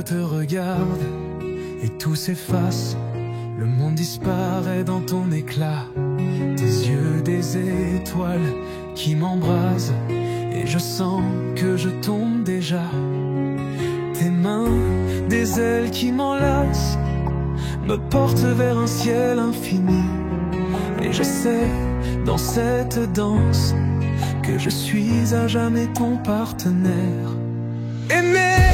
te regarde et tout s'efface. Le monde disparaît dans ton éclat. Tes yeux des étoiles qui m'embrasent et je sens que je tombe déjà. Tes mains, des ailes qui m'enlacent, me portent vers un ciel infini. Et je sais, dans cette danse, que je suis à jamais ton partenaire. Aimer,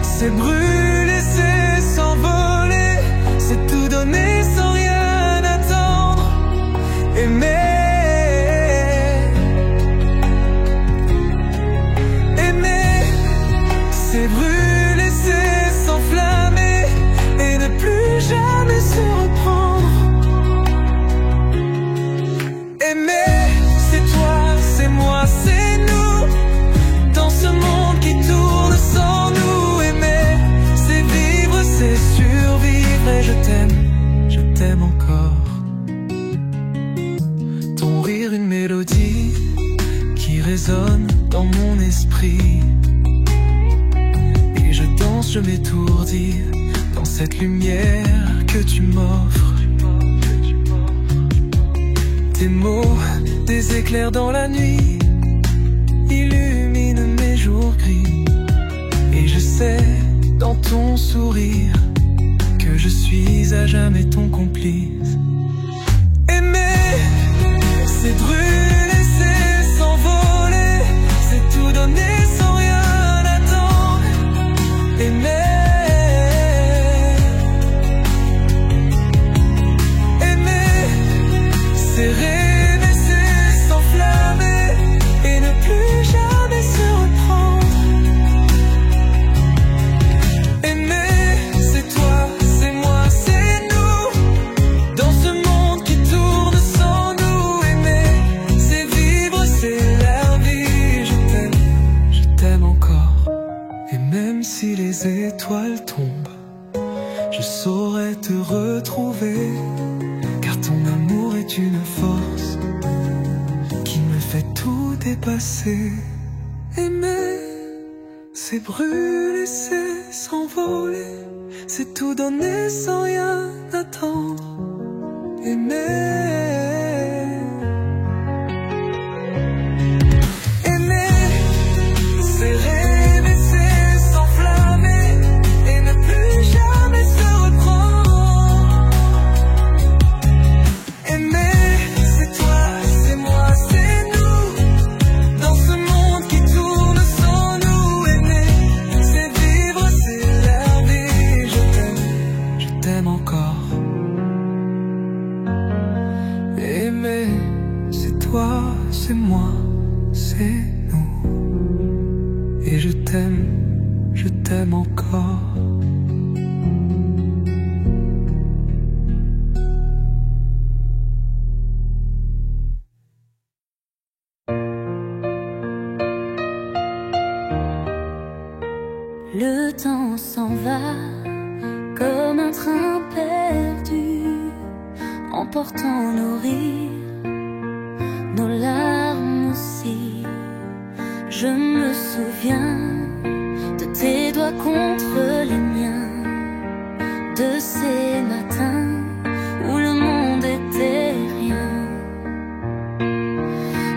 c'est brûler, c'est s'envoler, c'est tout donner sans rien attendre. Aimer, c'est brûler, c'est s'enflammer et ne plus jamais se reprendre. Aimer, c'est toi, c'est moi, c'est nous, dans ce monde qui tourne sans nous. Aimer, c'est vivre, c'est survivre et je t'aime encore. Ton rire, une mélodie qui résonne dans mon esprit. Et je danse, je m'étourdis dans cette lumière que tu m'offres. Tes mots, des éclairs dans la nuit, illuminent mes jours gris. Et je sais, dans ton sourire, que je suis à jamais ton complice. Aimer, c'est brûler, c'est s'envoler, c'est tout donner sans rien attendre. Aimer, c'est rêver, c'est s'enflammer et ne plus jamais se reprendre. Aimer, c'est toi, c'est moi, c'est nous, dans ce monde qui tourne sans nous. Aimer, c'est vivre, c'est la vie. Je t'aime encore. Et même si les étoiles tombent, je saurais te retrouver. Ton amour est une force qui me fait tout dépasser. Aimer, c'est brûler, c'est s'envoler, c'est tout donner sans rien attendre. Aimer, c'est rêver, c'est s'enflammer et ne plus jamais se reprendre. Aimer, c'est toi, c'est moi, c'est nous, dans ce monde qui tourne sans nous. Aimer, c'est vivre, c'est la vie. Je t'aime encore. Aimer, c'est toi, c'est moi, c'est nous. Et je t'aime encore. Le temps s'en va comme un train perdu, emportant nos rires, nos larmes aussi. Je me souviens de tes doigts contre les miens, de ces matins où le monde était rien.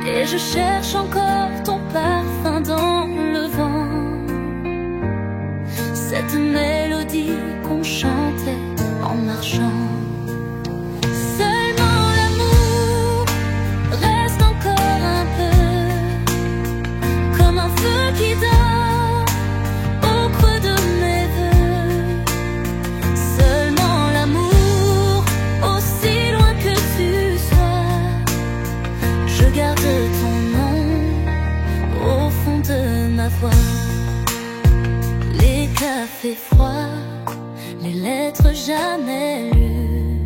Et je cherche encore ton parfum dans le vent, cette mélodie qu'on chantait en marchant. Seulement l'amour reste encore un peu, comme un feu qui dort au creux de mes voeux. Seulement l'amour, aussi loin que tu sois, je garde ton nom au fond de ma voix. Les cafés froids, les lettres jamais lues,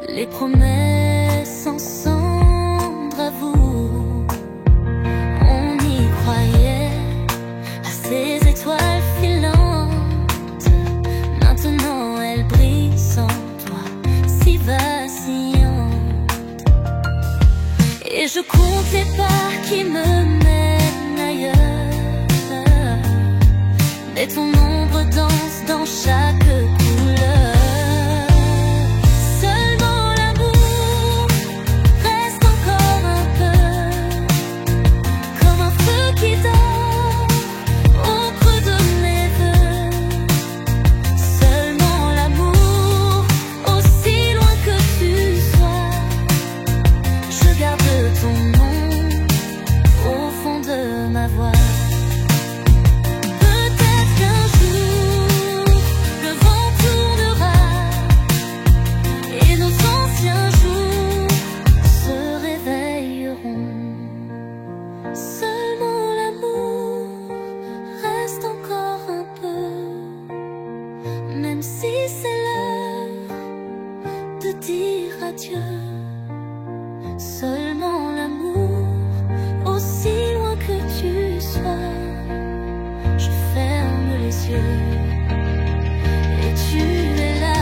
les promesses en cendres à vous. On y croyait à ces étoiles filantes, maintenant elles brillent sans toi, si vacillantes. Et je compte les pas qui me mènent ailleurs, et ton ombre danse dans chaque couleur. Seulement l'amour reste encore un peu, comme un feu qui dort au creux de mes voeux. Seulement l'amour, aussi loin que tu sois, je garde ton nom au fond de ma voix. Même si c'est l'heure de dire adieu, seulement l'amour, aussi loin que tu sois, je ferme les yeux et tu es là.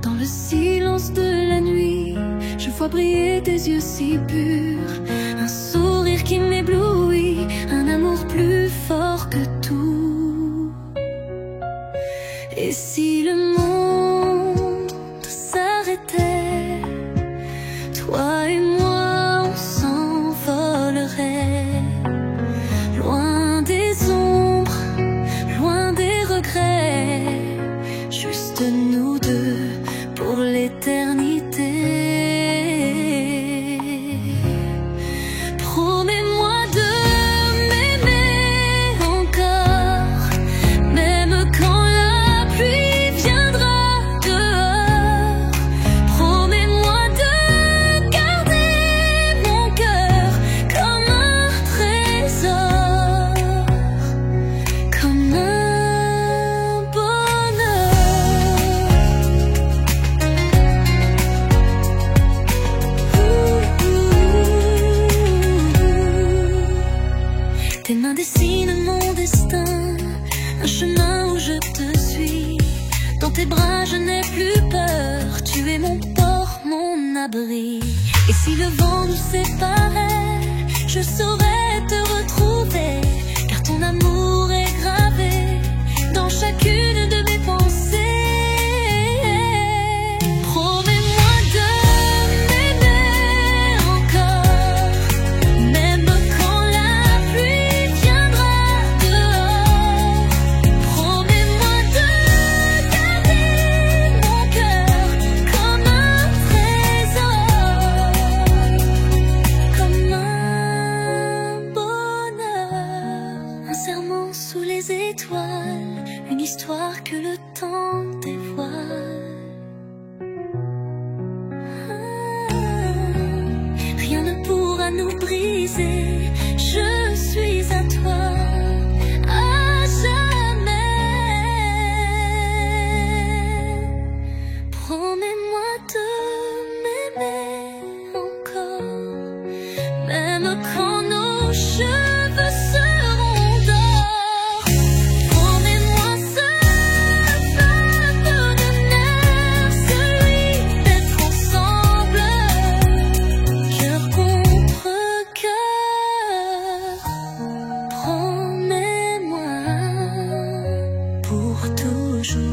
Dans le silence de la nuit, je vois briller tes yeux si purs, un sourire qui m'éblouit, un amour plus fort que tout. Et si le monde s'arrêtait, toi et moi on s'envolerait, loin des ombres, loin des regrets, juste nous deux pour l'éternité. Promets-moi de m'aimer encore, même quand la pluie viendra dehors. Promets-moi de garder mon cœur comme un trésor, comme un bonheur. Tes mains dessinent mon destin, un chemin où je te suis. Dans tes bras je n'ai plus peur, tu es mon port, mon abri. Et si le vent nous séparait, je saurais te retrouver, car ton amour est gravé dans chacune de mes pensées. Promets-moi de m'aimer encore, même quand la pluie viendra dehors. Promets-moi de garder mon cœur comme un trésor, comme un bonheur. Un serment sous les étoiles, une histoire que le temps dévoile. Rien ne pourra nous briser, je suis à toi à jamais. Promets-moi de m'aimer encore, même quand nos cheveux seront d'or. Promets-moi ce feu de nerfs, celui d'être ensemble, cœur contre cœur. Promets-moi pour toujours.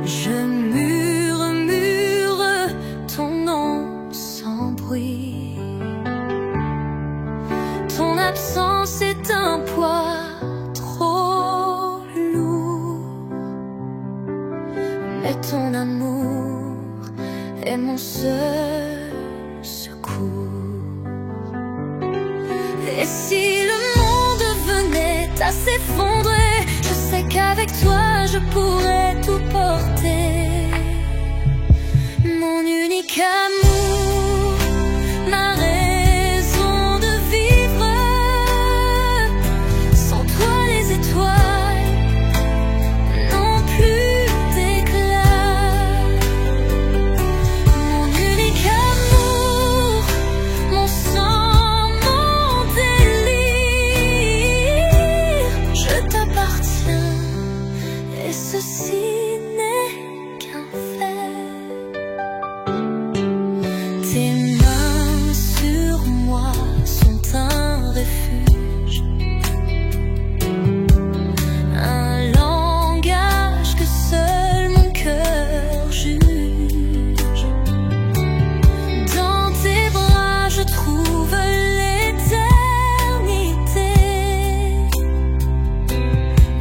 Je murmure ton nom sans bruit. Ton absence est un poids trop lourd, mais ton amour est mon seul secours. Et si le monde venait à s'effondrer, je sais qu'avec toi je pourrais tout porter. Mon unique amour, ma raison de vivre. Sans toi les étoiles n'ont plus d'éclat. Mon unique amour, mon sang, mon délire. Je t'appartiens et ceci n'est qu'un fait. Tes mains sur moi sont un refuge, un langage que seul mon cœur juge. Dans tes bras je trouve l'éternité,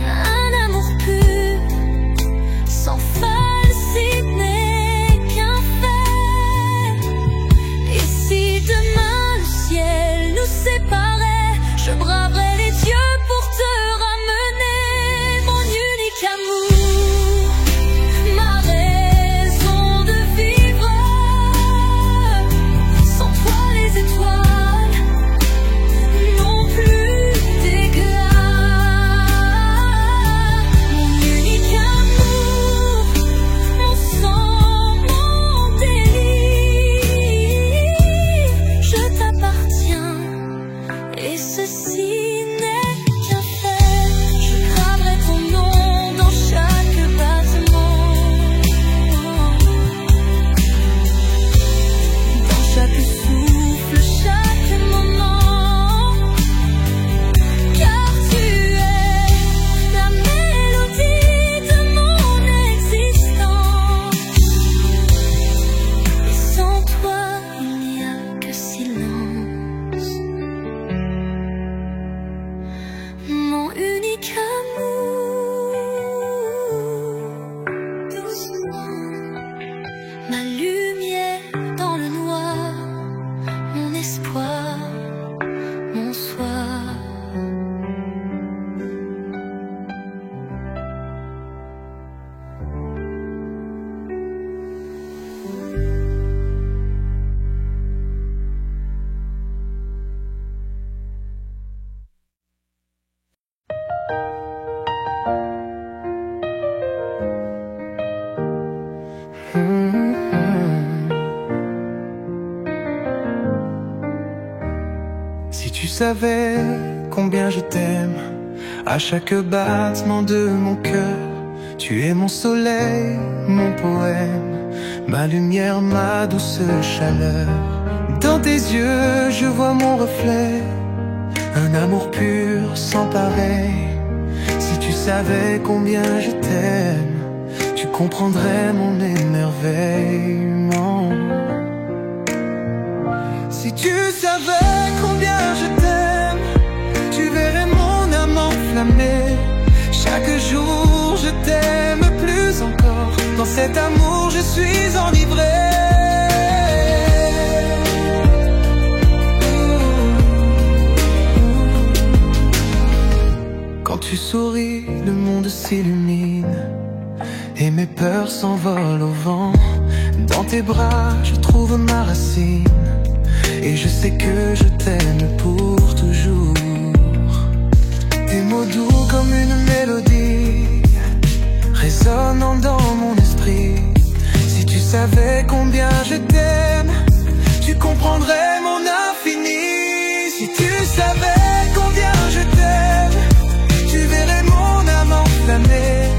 un amour pur, sans falsité n'est qu'un fait. Et si demain le ciel nous séparait, je braverais les dieux pour te ramener. Mon unique amour, ma raison de vivre. Sans toi les étoiles n'ont plus d'éclat. Mon unique amour, mon sang, mon délire. Je t'appartiens et ceci n'est qu'un fait. Je graverai ton nom dans chaque battement, dans chaque souffle, chaque moment. Car tu es la mélodie de mon existence. Et sans toi il n'y a que silence. Mon unique amour, doucement, ma lumière dans le noir, mon espoir, mon soir. Si tu savais combien je t'aime, à chaque battement de mon cœur, tu es mon soleil, mon poème, ma lumière, ma douce chaleur. Dans tes yeux, je vois mon reflet, un amour pur sans pareil. Si tu savais combien je t'aime, tu comprendrais mon émerveillement. Si tu savais combien je t'aime, tu verrais mon âme enflammée. Chaque jour je t'aime plus encore, dans cet amour je suis enivré. Quand tu souris, le monde s'illumine et mes peurs s'envolent au vent. Dans tes bras je trouve ma racine, et je sais que je t'aime pour toujours. Tes mots doux comme une mélodie, résonnant dans mon esprit. Si tu savais combien je t'aime, tu comprendrais mon infini. Si tu savais combien je t'aime, tu verrais mon âme enflammée.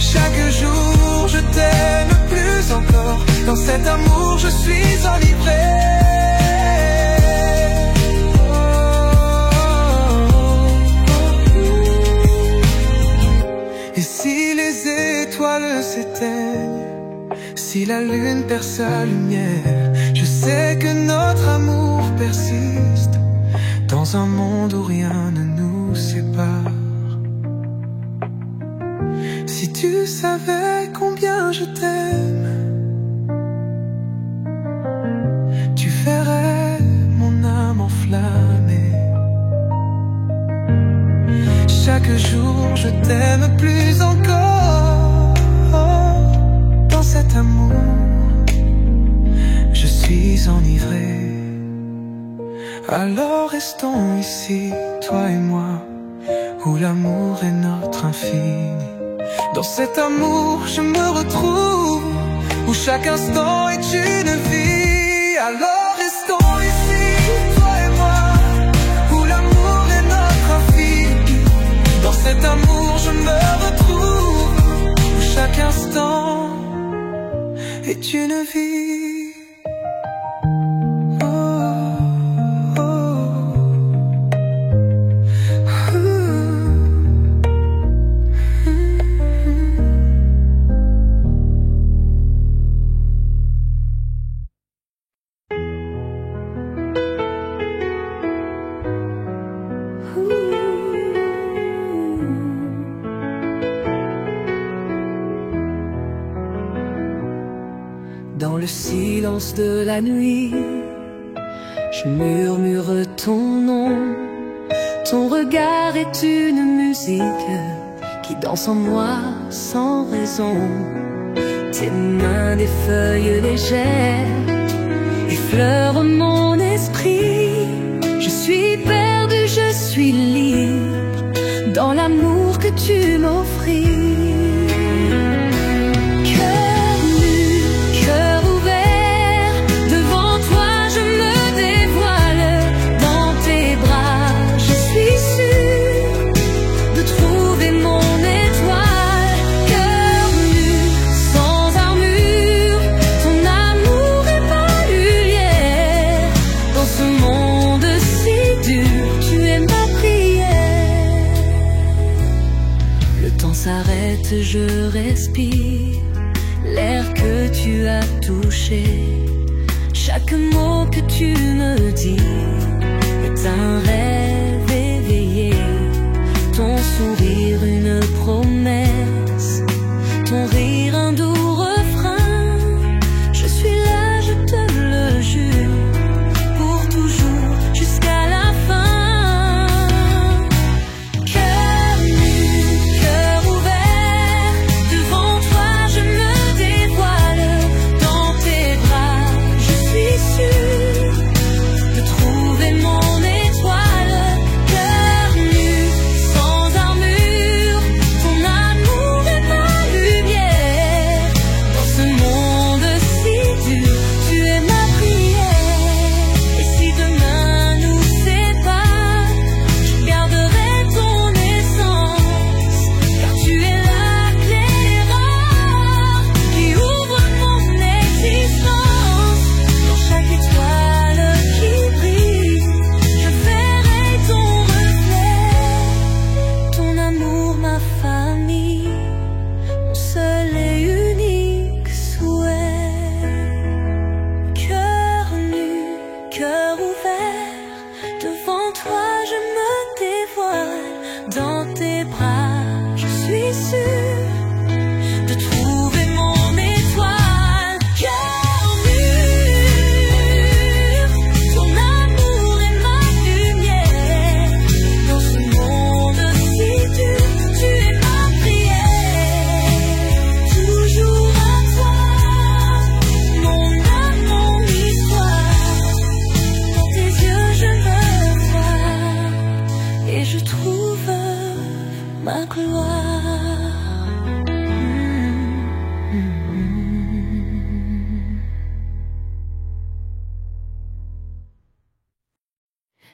Chaque jour je t'aime plus encore, dans cet amour je suis enivré. Et si si les étoiles s'éteignent, si la lune perd sa lumière, je sais que notre amour persiste dans un monde où rien ne nous sépare. Si tu savais combien je t'aime, tu verrais mon âme enflammée. Chaque jour je t'aime plus encore. Dans cet amour, je suis enivré. Alors restons ici, toi et moi, où l'amour est notre infini. Dans cet amour je me retrouve, où chaque instant est une vie. Alors restons ici, toi et moi, où l'amour est notre infini. Dans cet amour je me retrouve, où chaque instant est une vie. Dans le silence de la nuit, je murmure ton nom. Ton regard est une musique qui danse en moi sans raison. Tes mains, des feuilles légères, effleurent mon esprit. Je suis perdu, je suis libre dans l'amour que tu m'offris. Je respire l'air que tu as touché. Chaque mot que tu me dis est un rêve éveillé. Ton sourire une promesse, ton rire un doux refrain. Je suis là, je te le jure, pour toujours jusqu'à la fin.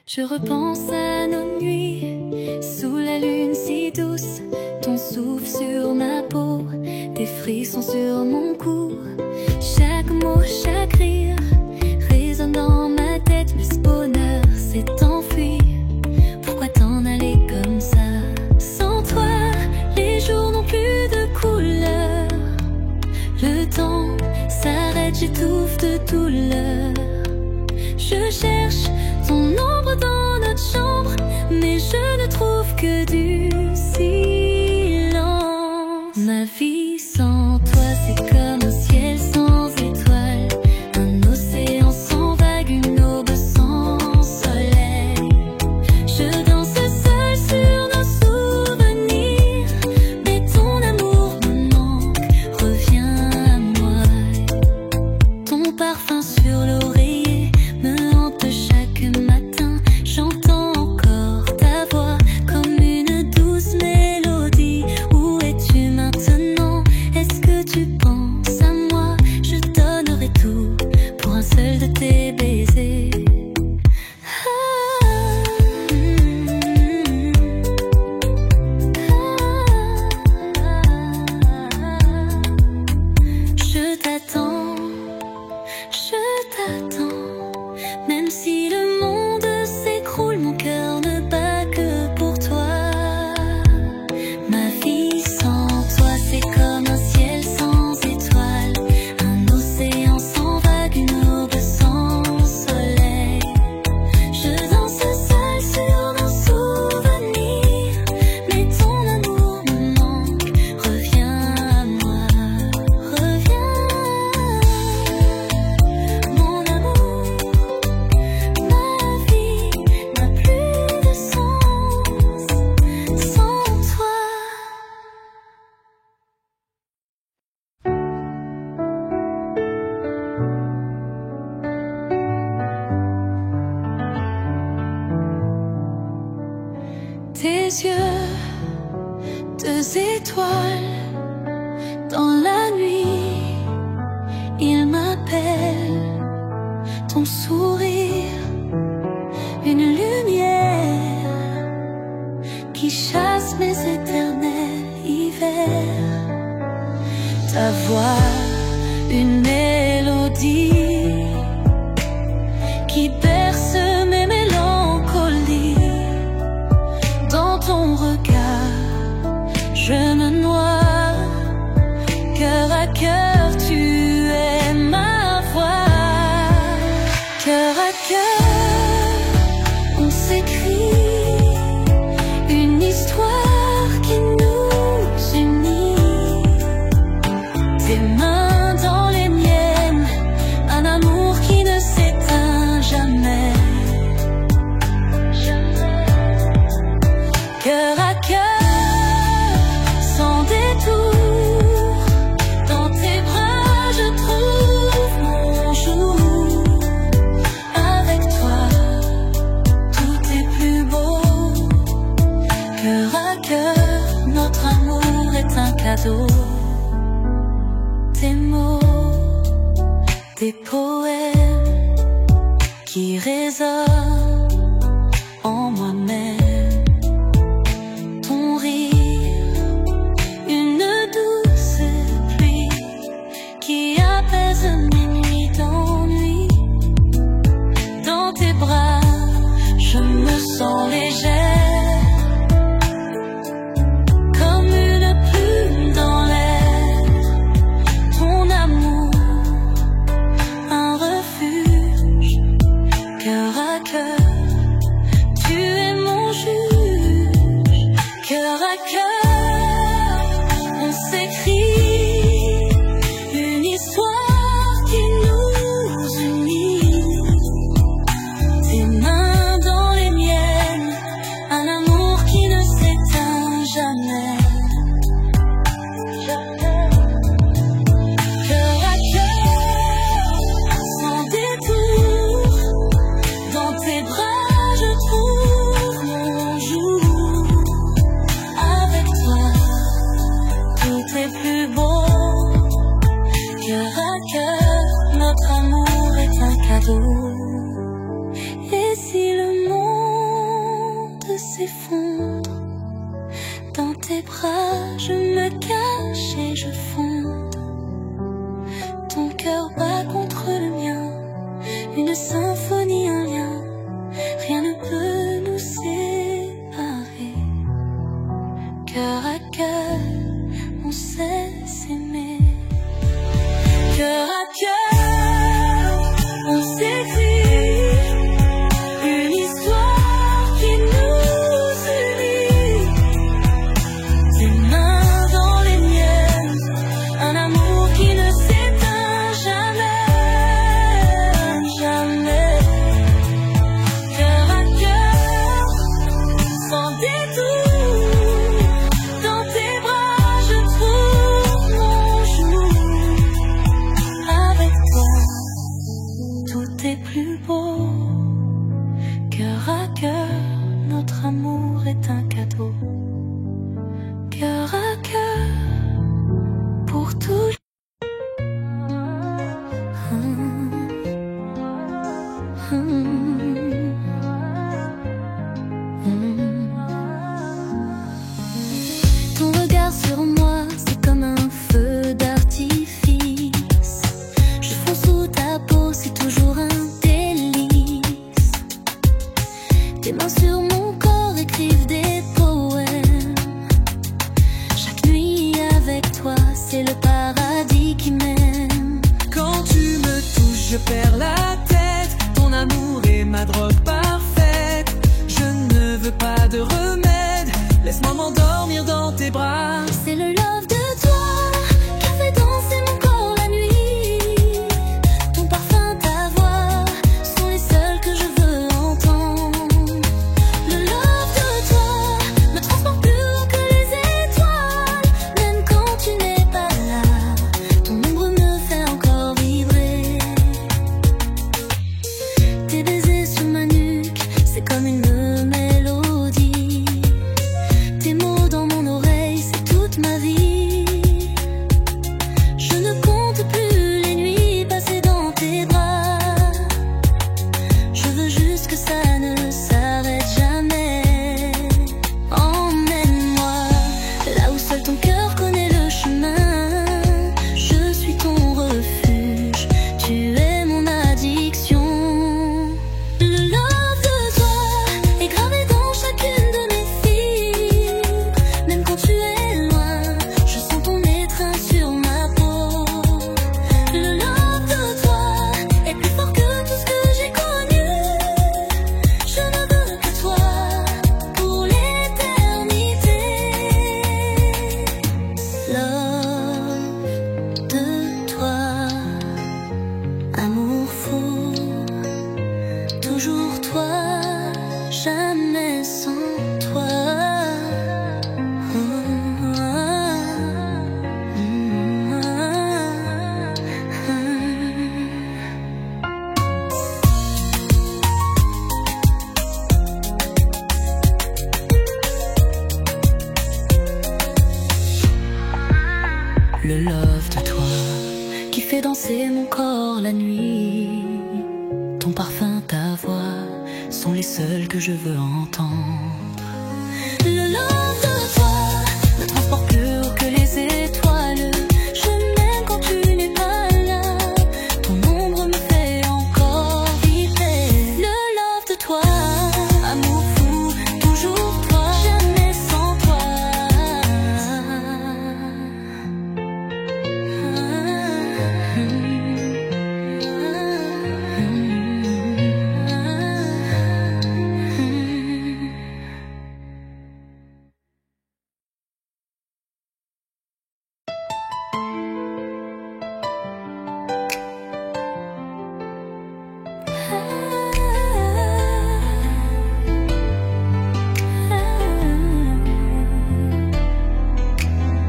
Je repense à nos nuits, sous la lune si douce, ton souffle sur ma peau, tes frissons sur mon cou. Chaque mot, chaque rire résonne dans ma tête, mais ce bonheur s'est enfui. Pourquoi t'en aller comme ça? Sans toi, les jours n'ont plus de temps s'arrête, j'étouffe de douleur. Je cherche ton ombre dans notre chambre, mais je ne trouve que du silence. Ma vie sans toi, c'est comme un ciel sans étoiles, un océan sans vagues, une aube sans soleil. Je danse seule sur nos souvenirs, mais ton amour me manque, reviens à moi. Ton parfum sur l'oreiller me hante chaque matin. J'entends encore ta voix comme une douce mélodie. Où es-tu maintenant? Est-ce que tu penses à moi? Je donnerai tout pour un seul de tes baisers. Je t'attends, même si le monde s'écroule, mon cœur ne bat que pour toi. Ma vie sans toi, c'est comme un ciel sans étoiles, un océan sans vagues, une aube sans soleil. Je danse seule sur nos souvenirs, mais ton amour me manque, reviens à moi, reviens. Mon amour, ma vie n'a plus de sens sans toi. Tes yeux, deux étoiles dans la nuit, ils m'appellent. Ton sourire, une lumière qui chasse mes éternels hivers. Ta voix, une mélodie qui berce mes mélancolies. Dans ton regard, je me noie. Cœur à cœur, tu es ma voix. Cœur à cœur, on s'écrit une histoire qui nous unit. Tes mains dans les miennes, un amour qui ne s'éteint jamais. Cœur à cœur, sans détour, dans tes bras je trouve mon jour. Avec toi, tout est plus beau. Cœur à cœur, notre amour est un cadeau. Tes mots, des poèmes qui résonnent en moi-même. Ton rire, une douce pluie qui apaise mes nuits d'ennui. Dans tes bras, je me sens légère, comme une plume dans l'air. Ton amour, un refuge. Cœur à cœur, tu es mon juge. Cœur à cœur, on s'écrit une histoire qui nous unit. Tes mains dans les miennes, un amour qui ne s'éteint jamais. Cœur à cœur, sans détour, dans tes bras je trouve mon jour. Avec toi, tout est plus beau. Cœur à cœur, notre amour est un cadeau. Et si le monde s'effondre, dans tes bras je me cache et je fonde. Ton cœur bat contre le mien, une symphonie, un lien. Rien ne peut nous séparer. Cœur à cœur, on sait s'aimer. le love de toi qui fait danser mon corps la nuit. Ton parfum, ta voix sont les seuls que je veux entendre. Le love de toi me transporte plus haut que les étoiles. Je m'aime quand tu n'es pas là. Ton ombre me fait encore vibrer. Le love de toi, amour fou, toujours toi, jamais sans toi.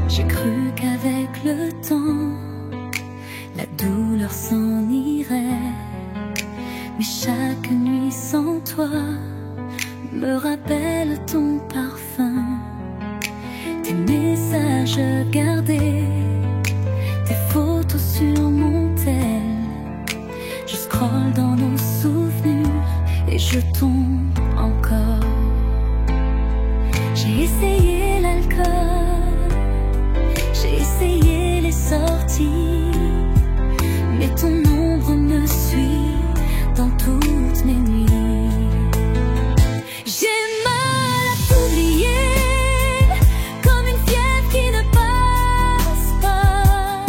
J'ai cru qu'avec le temps, la douleur s'en irait. Mais chaque nuit sans toi me rappelle ton parfum, tes messages gardés, tes photos sur mon tel. Je scrolle dans nos souvenirs et je tombe encore. J'ai essayé l'alcool, j'ai essayé les sorties, mais ton ombre me suit dans toutes mes nuits. J'ai mal à t'oublier, comme une fièvre qui ne passe pas.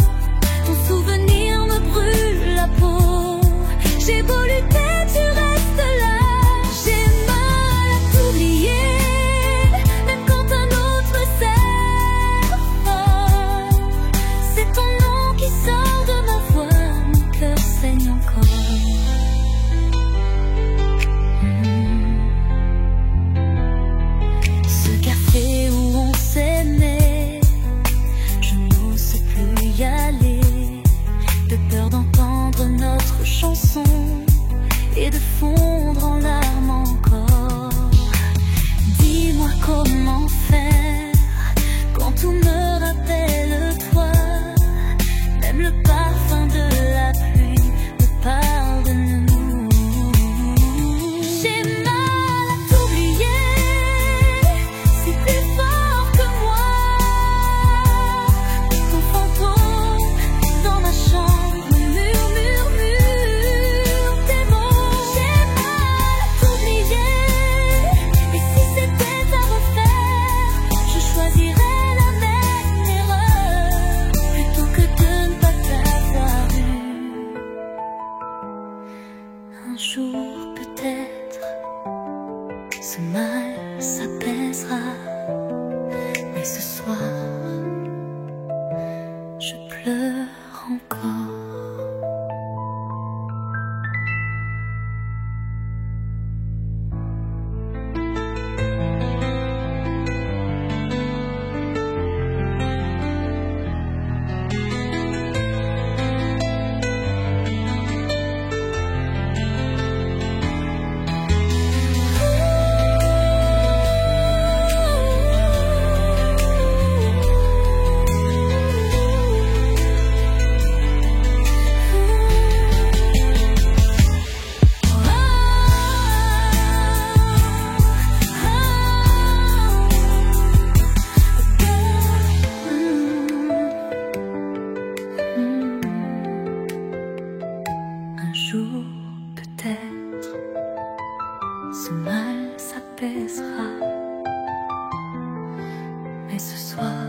Ton souvenir me brûle la peau. J'ai beau lutter, tu restes là. J'ai mal à t'oublier, même quand un autre me serre fort. C'est ton nom qui sort de ma voix, mon cœur saigne encore. Ce café où on s'aimait, je n'ose plus y aller, de peur d'entendre notre chanson et de fondre en larmes encore. Dis-moi comment faire quand tout me rappelle toi. Même le parfum de la pluie me parle de nous. J'ai mal à t'oublier, c'est plus fort que moi. Ton fantôme dans ma chambre murmure tes mots. J'ai mal à t'oublier, et si c'était à refaire, je choisirais la même erreur plutôt que de ne pas t'avoir eu. Un jour peut-être ce mal s'apaisera, mais ce soir je pleure encore. Un jour peut-être ce mal s'apaisera, mais ce soir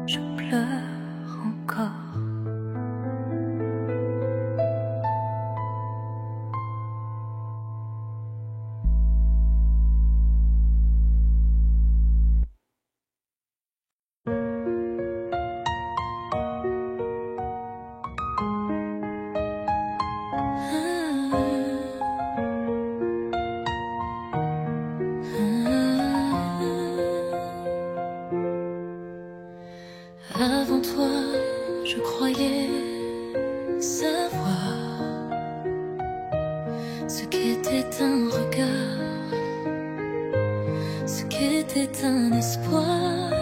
je pleure encore. Avant toi, je croyais savoir ce qu'était un regard, ce qu'était un espoir.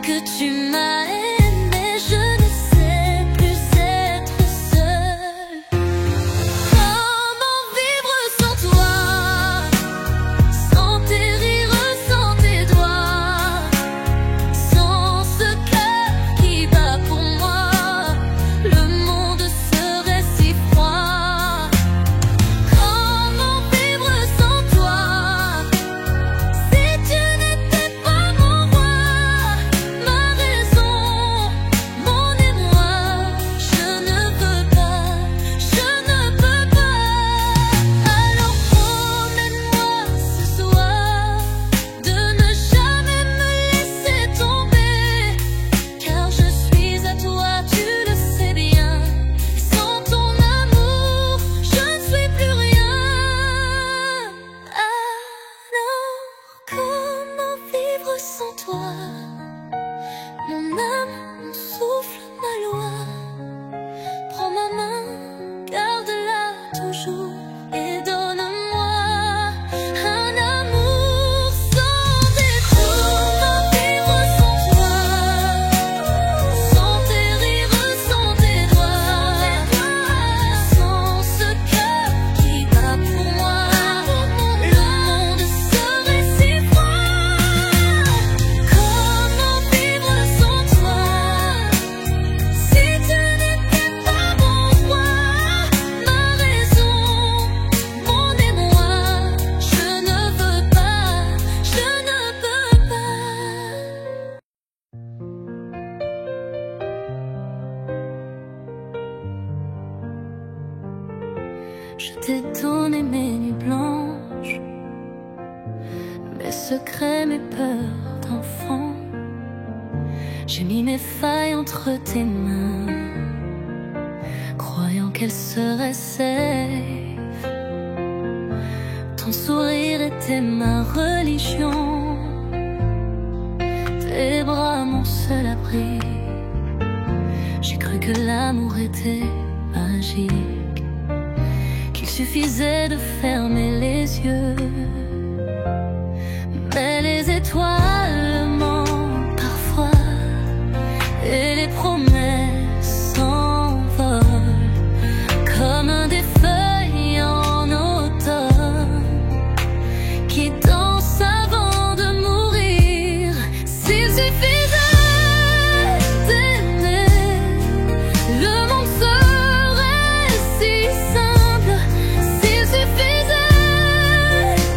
que tu m'as aimé, je ne sais plus être seule. Comment vivre sans toi, sans tes rires, sans tes doigts, sans ce cœur qui bat pour moi, le monde serait si froid. Comment vivre sans toi, si tu n'étais pas mon roi, ma raison, mon émoi. Je ne peux pas, je ne peux pas. Alors promets-moi ce soir de ne jamais me laisser tomber, car je suis à toi, tu le sais bien. Et sans ton amour, je ne suis plus rien. Alors comment vivre sans toi? Mon âme, mon souffle, ma loi. Prends ma main, garde-la toujours et donne-moi un amour sans détour. Comment vivre sans toi, sans tes rires, sans tes doigts, sans ce cœur qui bat pour moi, le monde serait si froid. Comment vivre sans toi, si tu n'étais pas mon roi, ma raison, mon émoi. Je ne veux pas, je ne peux pas. Je t'ai donné mes nuits blanches, mes secrets, mes peurs d'enfant. J'ai mis mes failles entre tes mains, croyant qu'elles seraient safe. Ton sourire était ma religion, tes bras mon seul abri. J'ai cru que l'amour était magique, qu'il suffisait de fermer les yeux. Mais les étoiles mentent parfois et les promesses s'envolent comme des feuilles en automne qui dansent avant de mourir. S'il suffisait d'aimer, le monde serait si simple. S'il suffisait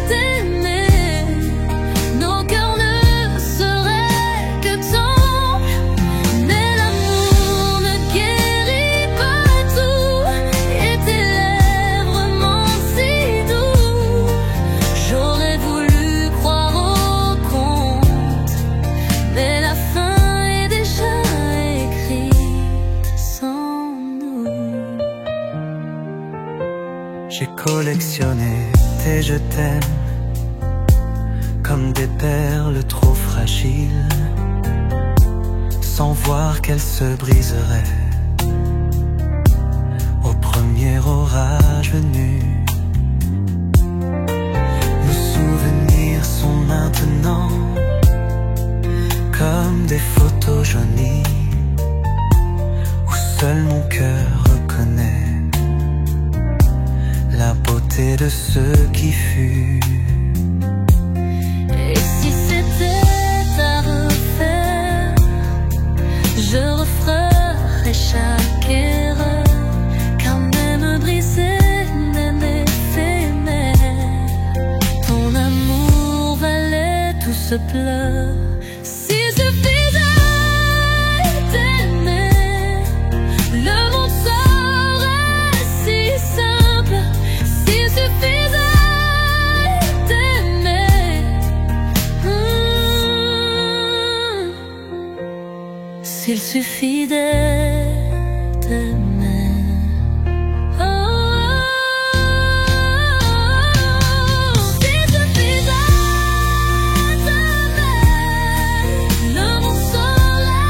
d'aimer, nos cœurs ne seraient que temples. Mais l'amour ne guérit pas tout, et tes lèvres mentent si doux. J'aurais voulu croire au conte, mais la fin est déjà écrite sans nous. J'ai collectionné tes je t'aime comme des perles trop fragiles, sans voir qu'elles se briseraient au premier orage venu. Nos souvenirs sont maintenant comme des photos jaunies où seul mon cœur reconnaît la beauté de ce qui fut. Et si c'était à refaire, je referais chaque erreur, car même brisé, même éphémère, ton amour valait tout ce pleur. S'il suffisait d'aimer, le monde serait si simple. S'il suffisait d'aimer, s'il suffit d'aimer. Oh, s'il suffisait d'aimer, le monde serait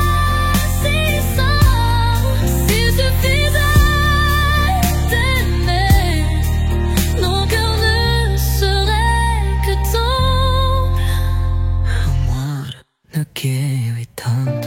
si simple. S'il suffisait d'aimer, nos cœurs ne seraient que temples. Amor no quiero y tanto.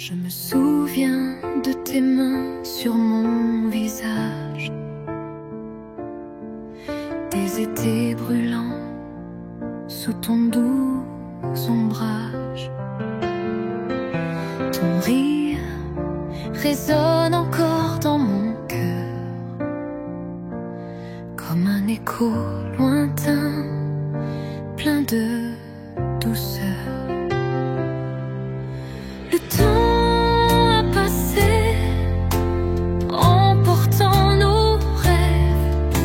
Je me souviens de tes mains sur mon visage, des étés brûlants sous ton doux ombrage. Ton rire résonne encore dans mon cœur, comme un écho lointain, plein de douceur. Le temps a passé, emportant nos rêves,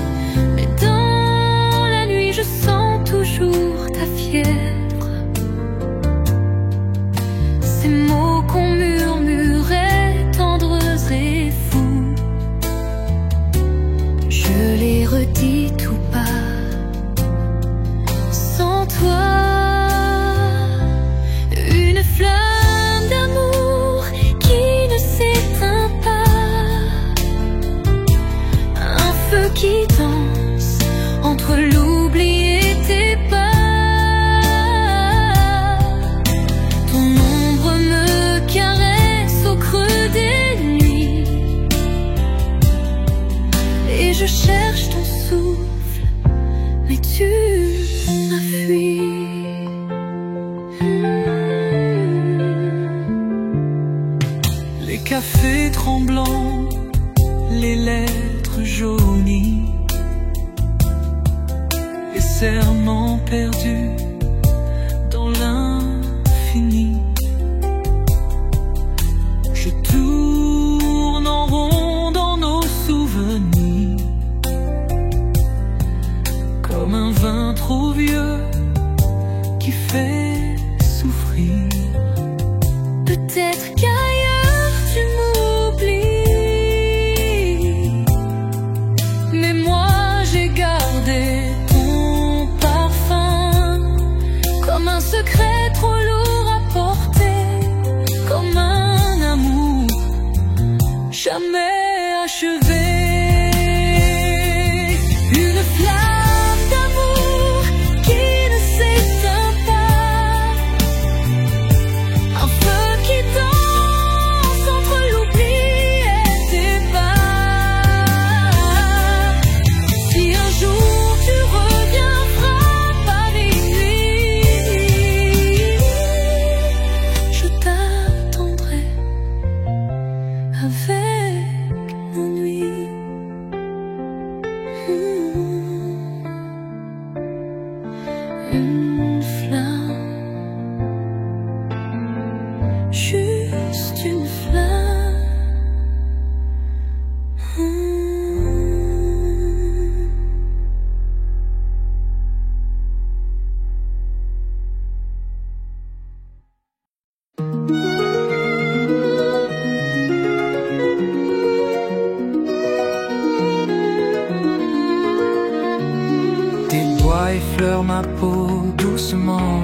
mais dans la nuit je sens toujours ta fièvre. Ces mots qu'on murmurait, tendres et fous, je les redis tout bas. Sans toi, une flamme d'amour qui ne s'éteint pas, un feu qui danse entre l'oubli et tes pas. Ton ombre me caresse au creux des nuits, et je cherche ton souffle, mais tu m'as fui. Les cafés tremblants, les lettres jaunies, les serments perdus dans l'infini. Je tourne en rond dans nos souvenirs, comme un vin trop vieux qui fait souffrir. Peut-être qu'ailleurs tu m'oublies, mais moi j'ai gardé ton parfum, comme un secret trop lourd à porter, comme un amour jamais achevé. Une flamme d'amour qui ne s'éteint pas, un feu qui danse entre l'oubli et tes pas. Si un jour tu reviendras par minuit, je t'attendrai avec la nuit. Une flamme, juste une flamme. Tes doigts effleurent ma peau doucement,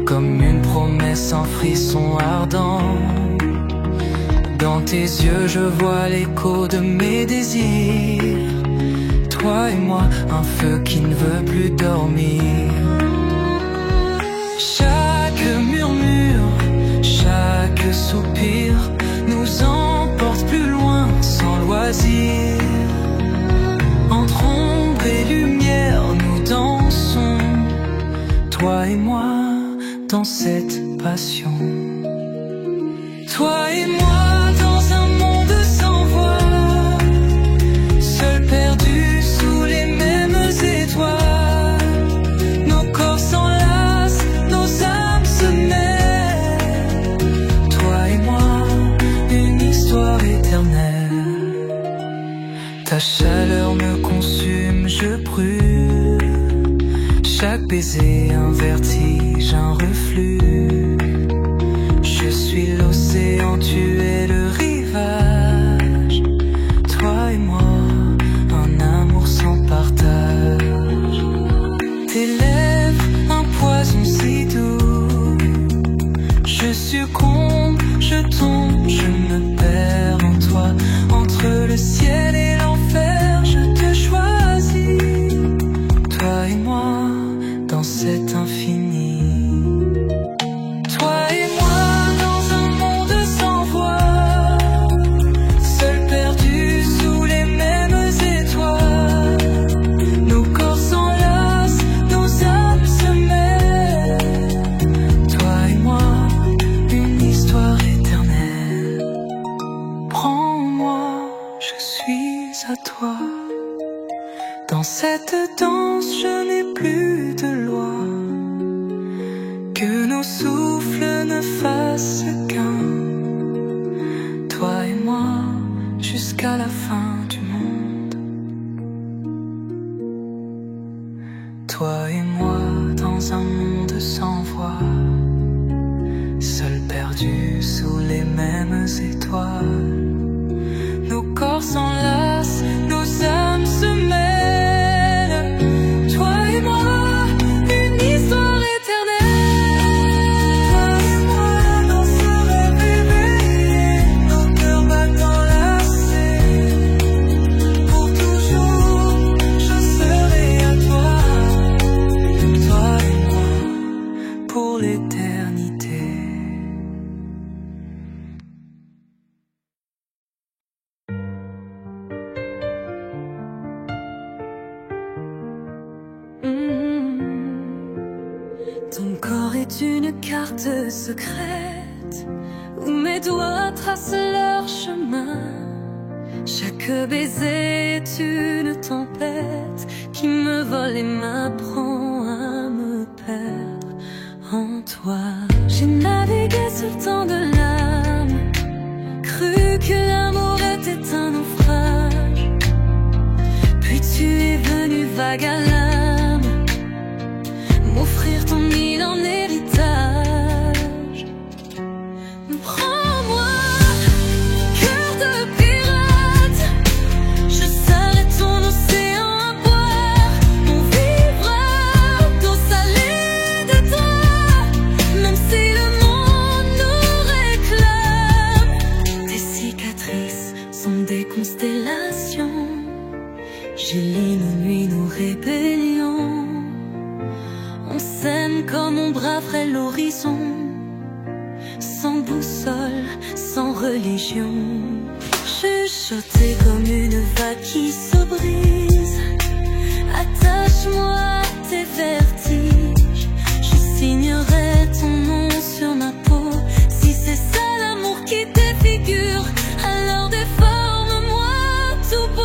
comme une promesse en frisson ardent. Dans tes yeux je vois l'écho de mes désirs. Toi et moi, un feu qui ne veut plus dormir. Chaque murmure, chaque soupir nous emporte plus loin sans loisir. Entre ombre et lumière nous dansons, toi et moi, dans cette passion. Toi et moi dans un monde sans voix, seuls perdus sous les mêmes étoiles. Nos corps s'enlacent, nos âmes se mêlent. Toi et moi, une histoire éternelle. Ta chaleur me consume, je brûle. Chaque baiser, un vertige, un reflux. Je suis l'océan, tu es le rivage. Toi et moi, un amour sans partage. Tes lèvres, un poison si doux. Je succombe, je tombe, je me perds en toi. Entre le ciel et l'enfer, je te choisis. Toi et moi, dans cet infini. monde sans voix, seuls perdus sous les mêmes étoiles. Nos corps s'enlacent, nos âmes se mêlent, toi et moi, une histoire éternelle. Toi et moi, dans ce rêve éveillé, nos cœurs battant lassés. Pour toujours, je serai à toi, toi et moi, pour l'éternité. Ton corps est une carte secrète où mes doigts tracent leur chemin. Chaque baiser est une tempête qui me vole et m'apprend à me perdre en toi. J'ai navigué sur tant de lames, cru que l'amour était un naufrage. Puis tu es venu vague à l'âme, m'offrir ton île en héritage. Prends-moi, cœur de pirate, je serai ton océan à boire, mon vivre d'eau salée de toi. Même si le monde nous réclame, tes cicatrices sont des constellations. J'ai nos nuits, nos rébellions. On s'aime comme on braverait l'horizon, sans boussole, sans religion. Chuchoté comme une vague qui se brise, attache-moi à tes vertiges. Je signerai ton nom sur ma peau. Si c'est ça l'amour qui défigure, alors déforme-moi tout beau.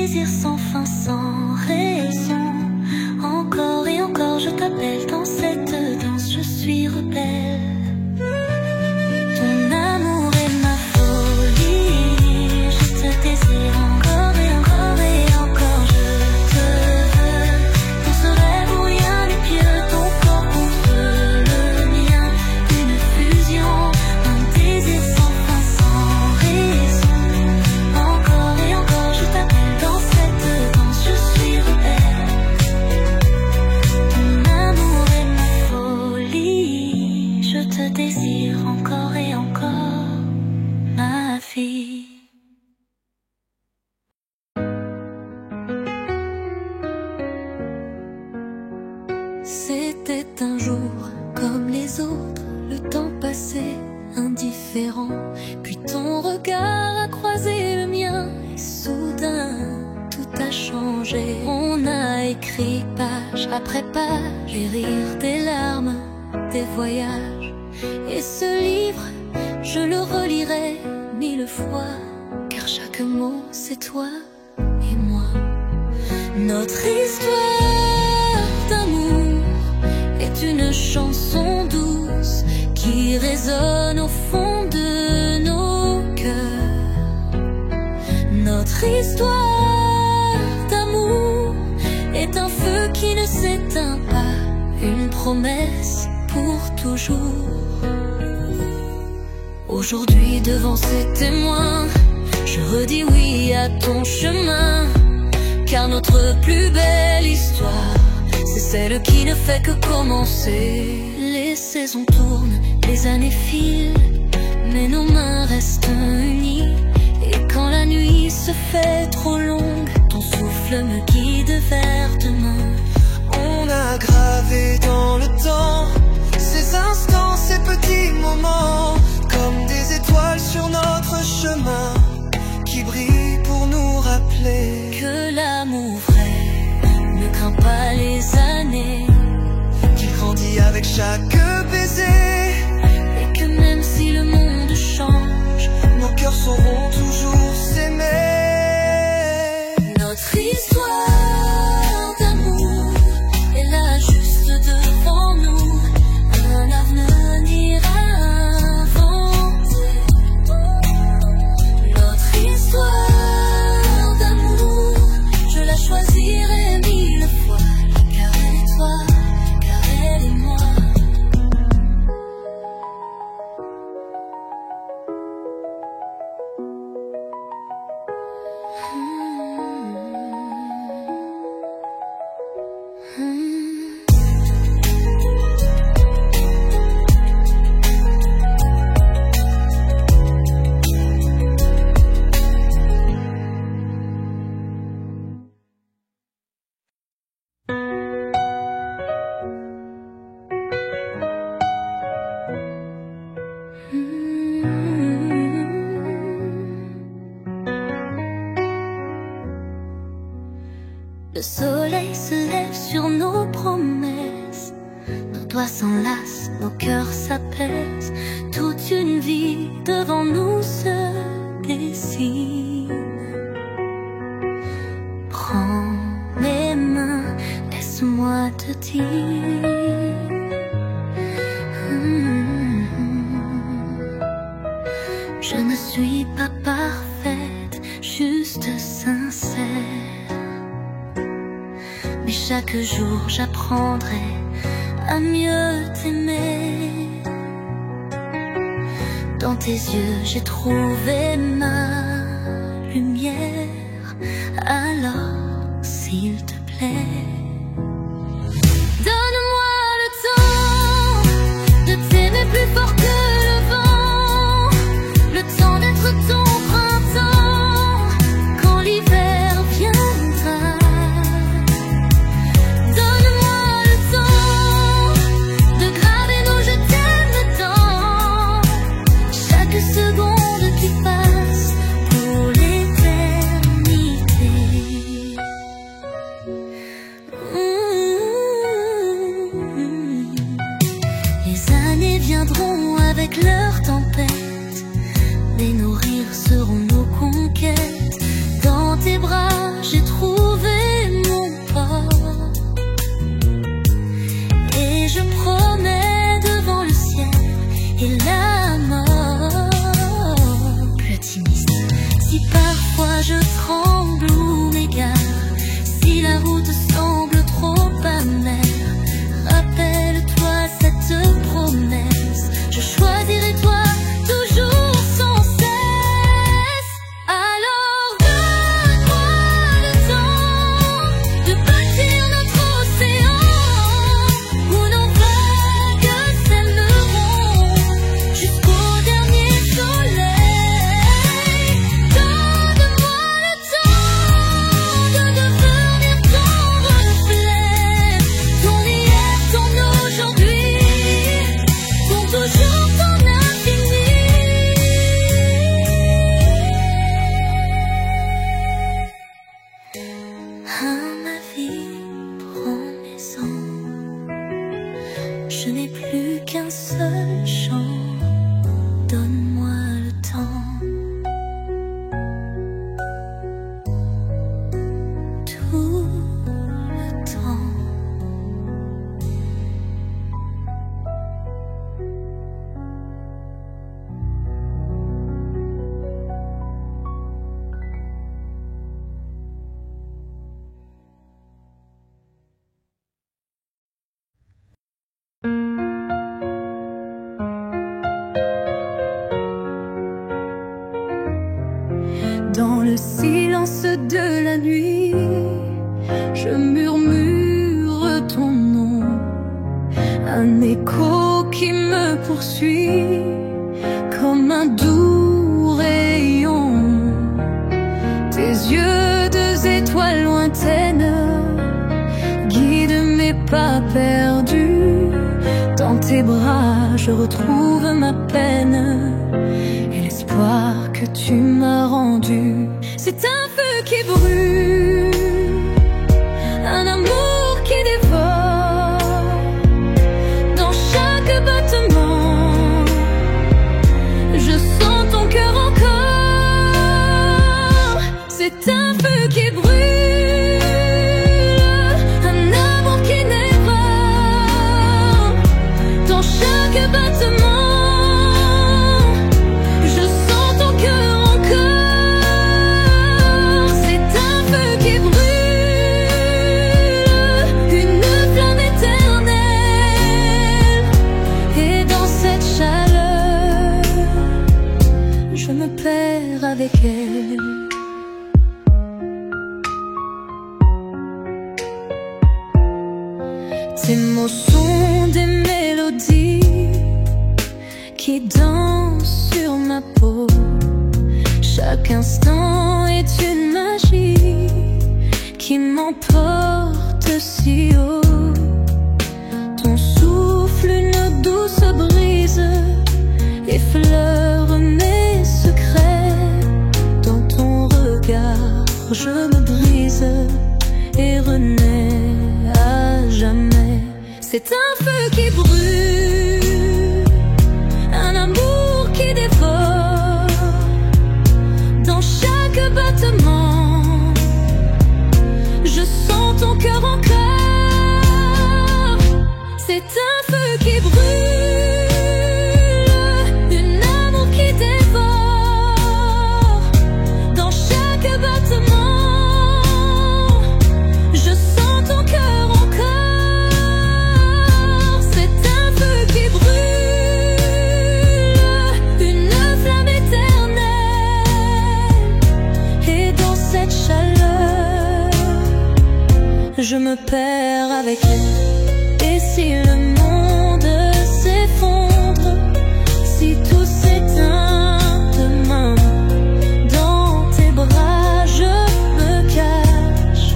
désir sans fin, sans raison. Encore et encore je t'appelle dans cette danse, je suis rebelle. Ton amour est ma folie, je te désire encore et encore et encore, je te veux. Dans ce rêve où rien n'est pieux, ton corps contre le mien, une fusion, un désir sans fin, sans raison. Encore et encore je t'appelle dans cette danse, je suis rebelle. Ton amour est ma folie, je te désire encore et encore, ma fille. C'était un jour comme les autres, le temps passait indifférent. Puis ton regard a croisé le mien et soudain tout a changé. On a écrit page après page, les rires, des larmes, des voyages. Et ce livre, je le relirai 1000 fois, car chaque mot c'est toi et moi. Notre histoire d'amour est une chanson douce qui résonne au fond de nos cœurs. Notre histoire d'amour est un feu qui ne s'éteint pas, une promesse pour toujours. Aujourd'hui devant ces témoins, je redis oui à ton chemin, car notre plus belle histoire, c'est celle qui ne fait que commencer. Les saisons tournent, les années filent, mais nos mains restent unies. Et quand la nuit se fait trop longue, ton souffle me guide vers demain. On a gravé dans le temps ces instants, ces petits moments, comme des étoiles sur notre chemin, qui brillent pour nous rappeler que l'amour vrai ne craint pas les années, qu'il grandit avec chaque baiser, et que même si le monde change, nos cœurs sauront toujours s'aimer. Notre histoire d'amour est là juste devant nous, un avenir à inventer. Notre histoire d'amour, je la choisirai 1000 fois, car elle est toi, car elle est moi. Le soleil se lève sur nos promesses, nos doigts s'enlacent, nos cœurs s'apaisent, toute une vie devant nous se dessine. Prends mes mains, laisse-moi te dire, je ne suis pas parfaite, juste sincère. Mais chaque jour j'apprendrai à mieux t'aimer. Dans tes yeux j'ai trouvé ma lumière. Alors s'il te plaît, donne-moi le temps de t'aimer plus fort que le vent, le temps d'être ton printemps quand l'hiver viendra. Seconde qui passe pour l'éternité. Les années viendront avec Ah, ma vie prend maison. Je n'ai plus qu'un seul chant. Donne-moi le temps. Tout le temps. Dans le silence de la nuit, je murmure ton nom, un écho qui me poursuit comme un doux rayon. Tes yeux, deux étoiles lointaines, guident mes pas perdus. Dans tes bras, je retrouve ma peine et l'espoir que tu m'as rendu. C'est un feu qui brûle, un amour qui dévore. Dans chaque battement, je sens ton cœur encore. C'est un feu qui brûle, un amour qui dévore. Dans chaque battement, je me perds avec elle. Tes mots sont des mélodies qui dansent sur ma peau. Chaque instant est une magie qui m'emporte si haut. Ton souffle, une douce brise, effleure mes secrets. Dans ton regard, je me brise et renais à jamais. C'est un feu qui brûle, un amour qui dévore. Dans chaque battement, je sens ton cœur encore. C'est un feu qui brûle, une amour qui dévore. Dans chaque battement, je sens ton cœur encore. C'est un feu qui brûle, une flamme éternelle. Et dans cette chaleur, je me perds avec elle. Et si le monde s'effondre, si tout s'éteint demain, dans tes bras je me cache,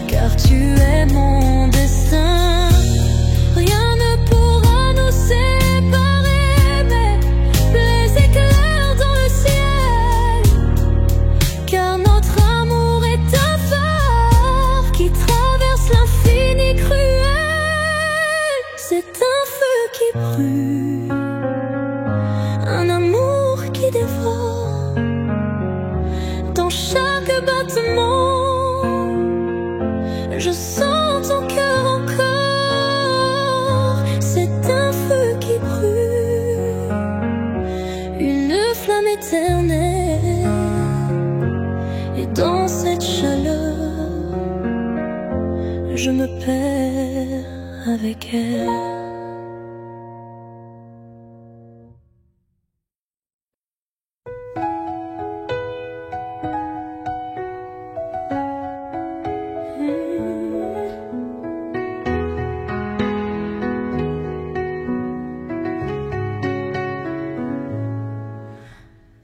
car tu es mon destin. Rien ne pourra nous séparer, même les éclairs dans le ciel, car notre amour est un phare qui traverse l'infini cruel. C'est un feu qui brûle, un amour qui dévore. Dans chaque battement, je sens ton cœur encore. C'est un feu qui brûle, une flamme éternelle. Et dans cette chaleur, je me perds avec elle.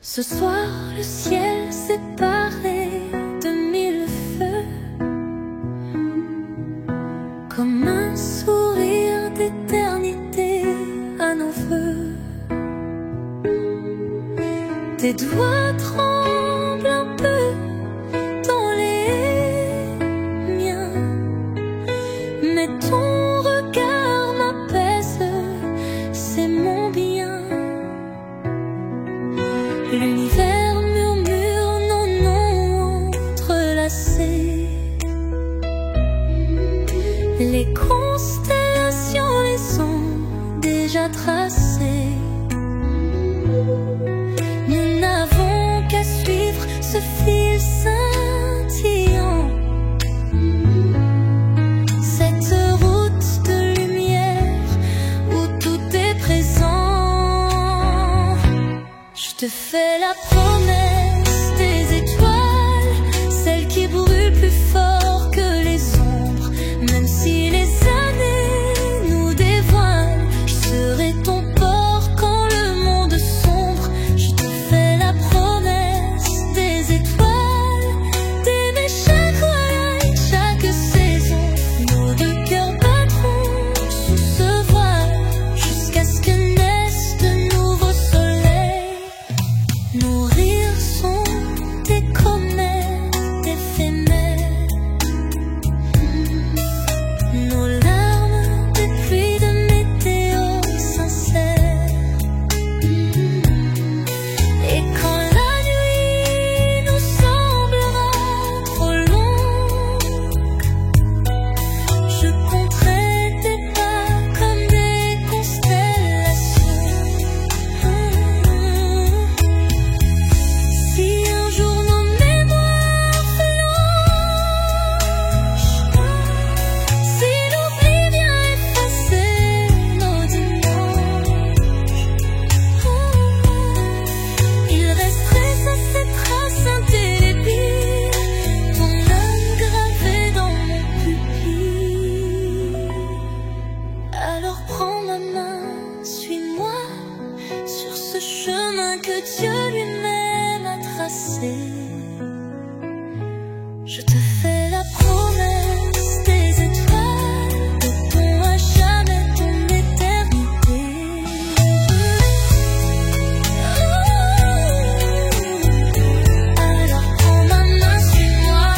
Ce soir, le ciel s'est paré de mille feux, comme un sourire d'éternité à nos voeux. Tes doigts tremblent un peu dans les Les constellations les ont déjà tracées. Nous n'avons qu'à suivre ce fil scintillant, cette route de lumière où tout est présent. Je te fais la promesse des étoiles, celles qui brûlent plus fort que les ombres. Même si les années nous dévoilent, je serai ton port quand le monde sombre. Je te fais la promesse des étoiles, d'aimer chaque soleil, chaque saison. Nos deux cœurs battront sous ce voile jusqu'à ce que naissent de nouveaux soleils. Nos rires sont des comètes éphémères, nos larmes des pluies de météos sincères. Et quand la nuit nous semblera trop longue, je compterai tes pas comme des constellations. Si un jour nos mémoires flanchent, si l'oubli vient effacer nos dimanches, il resterait ça, ces traces indélébiles, ton âme gravée dans mon pupille. Alors prends ma main, suis-moi sur ce chemin que Dieu lui-même a tracé. Je te fais la promesse des étoiles, de ton à jamais, ton éternité. Alors prends ma main, suis-moi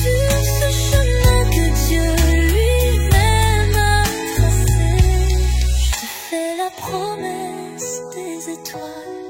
sur ce chemin que Dieu lui-même a tracé. Je te fais la promesse des étoiles.